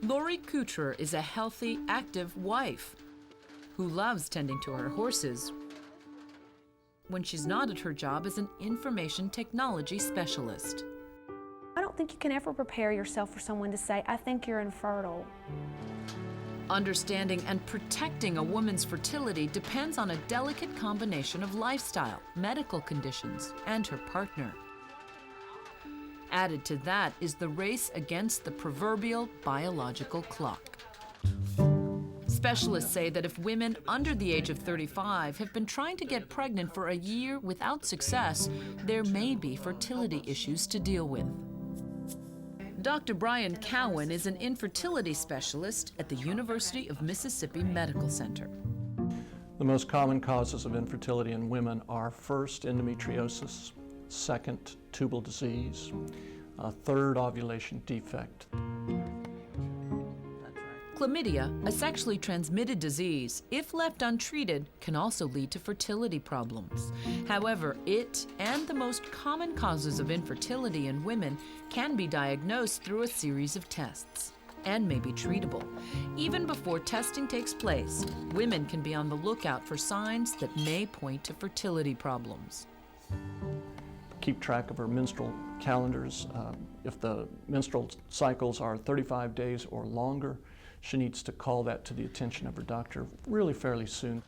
Lori Kuchar is a healthy, active wife who loves tending to her horses when she's not at her job as an information technology specialist. I don't think you can ever prepare yourself for someone to say, I think you're infertile. Understanding and protecting a woman's fertility depends on a delicate combination of lifestyle, medical conditions, and her partner. Added to that is the race against the proverbial biological clock. Specialists say that if women under the age of 35 have been trying to get pregnant for a year without success, there may be fertility issues to deal with. Dr. Brian Cowan is an infertility specialist at the University of Mississippi Medical Center. The most common causes of infertility in women are first, endometriosis, second, tubal disease, third, ovulation defect. Chlamydia, a sexually transmitted disease, if left untreated, can also lead to fertility problems. However, it and the most common causes of infertility in women can be diagnosed through a series of tests and may be treatable. Even before testing takes place, women can be on the lookout for signs that may point to fertility problems. Keep track of her menstrual calendars. If the menstrual cycles are 35 days or longer, she needs to call that to the attention of her doctor really fairly soon.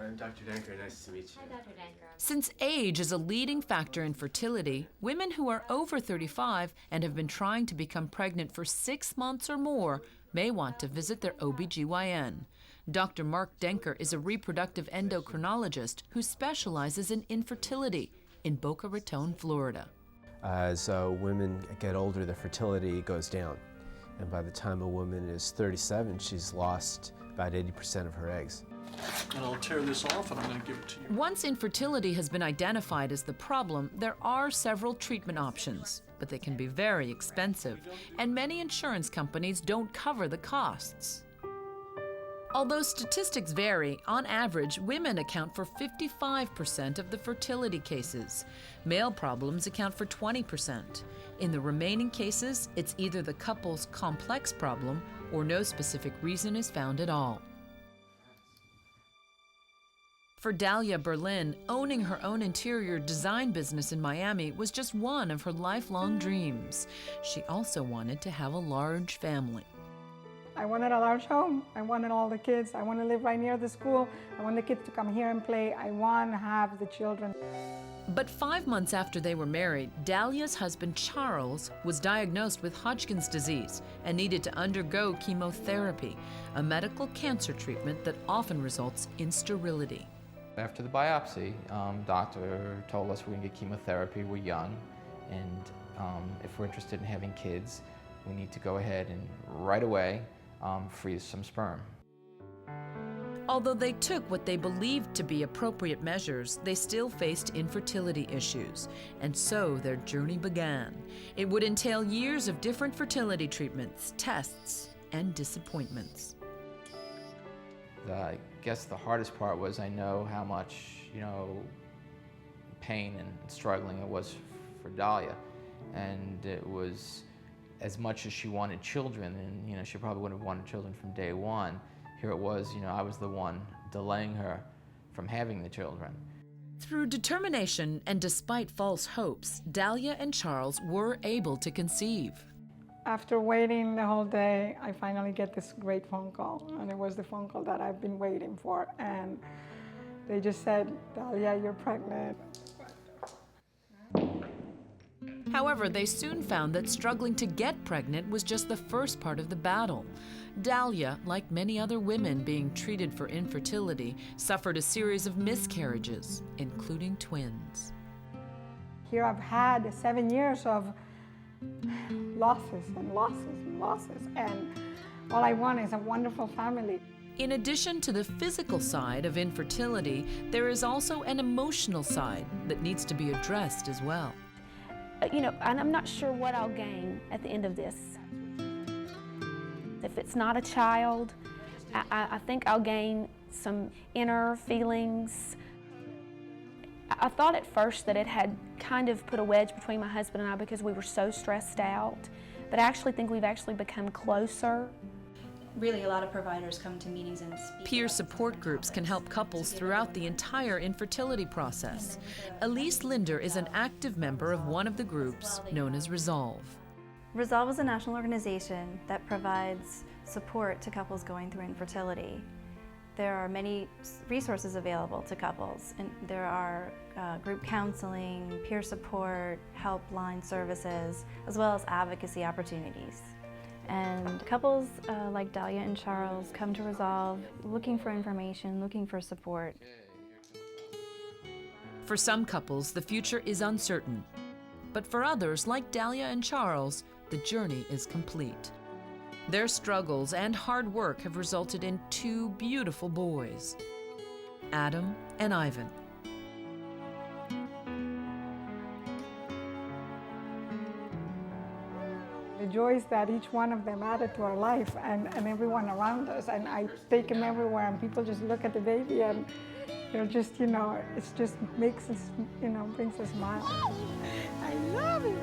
I'm Dr. Danker. Nice to meet you. Hi, Dr. Danker. Since age is a leading factor in fertility, women who are over 35 and have been trying to become pregnant for 6 months or more may want to visit their OBGYN. Dr. Mark Denker is a reproductive endocrinologist who specializes in infertility in Boca Raton, Florida. As women get older, their fertility goes down. And by the time a woman is 37, she's lost about 80% of her eggs. And I'll tear this off and I'm going to give it to you. Once infertility has been identified as the problem, there are several treatment options, but they can be very expensive, and many insurance companies don't cover the costs. Although statistics vary, on average, women account for 55% of the fertility cases. Male problems account for 20%. In the remaining cases, it's either the couple's complex problem or no specific reason is found at all. For Dahlia Berlin, owning her own interior design business in Miami was just one of her lifelong dreams. She also wanted to have a large family. I wanted a large home. I wanted all the kids. I want to live right near the school. I want the kids to come here and play. I want to have the children. But 5 months after they were married, Dahlia's husband, Charles, was diagnosed with Hodgkin's disease and needed to undergo chemotherapy, a medical cancer treatment that often results in sterility. After the biopsy, doctor told us we're going to get chemotherapy, we're young, and if we're interested in having kids, we need to go ahead and right away freeze some sperm. Although they took what they believed to be appropriate measures, they still faced infertility issues, and so their journey began. It would entail years of different fertility treatments, tests, and disappointments. I guess the hardest part was I know how much, pain and struggling it was for Dahlia, and it was as much as she wanted children, and she probably would have wanted children from day one. Here it was, I was the one delaying her from having the children. Through determination and despite false hopes, Dahlia and Charles were able to conceive. After waiting the whole day, I finally get this great phone call, and it was the phone call that I've been waiting for, and they just said, Dahlia, you're pregnant. However, they soon found that struggling to get pregnant was just the first part of the battle. Dahlia, like many other women being treated for infertility, suffered a series of miscarriages, including twins. Here I've had 7 years of losses and losses and losses, and all I want is a wonderful family. In addition to the physical side of infertility, there is also an emotional side that needs to be addressed as well. And I'm not sure what I'll gain at the end of this. If it's not a child, I think I'll gain some inner feelings. I thought at first that it had kind of put a wedge between my husband and I because we were so stressed out. But I actually think we've actually become closer. Really, a lot of providers come to meetings and speak. Peer support groups can help couples throughout the entire infertility process. Elise Linder is an active member of one of the groups known as Resolve. Resolve is a national organization that provides support to couples going through infertility. There are many resources available to couples, and there are group counseling, peer support, helpline services, as well as advocacy opportunities. And couples like Dahlia and Charles come to Resolve looking for information, looking for support. For some couples, the future is uncertain. But for others, like Dahlia and Charles, the journey is complete. Their struggles and hard work have resulted in 2 beautiful boys, Adam and Ivan. The joys that each one of them added to our life and everyone around us. And I take them everywhere and people just look at the baby and they're just, it just makes us, brings a smile. I love it.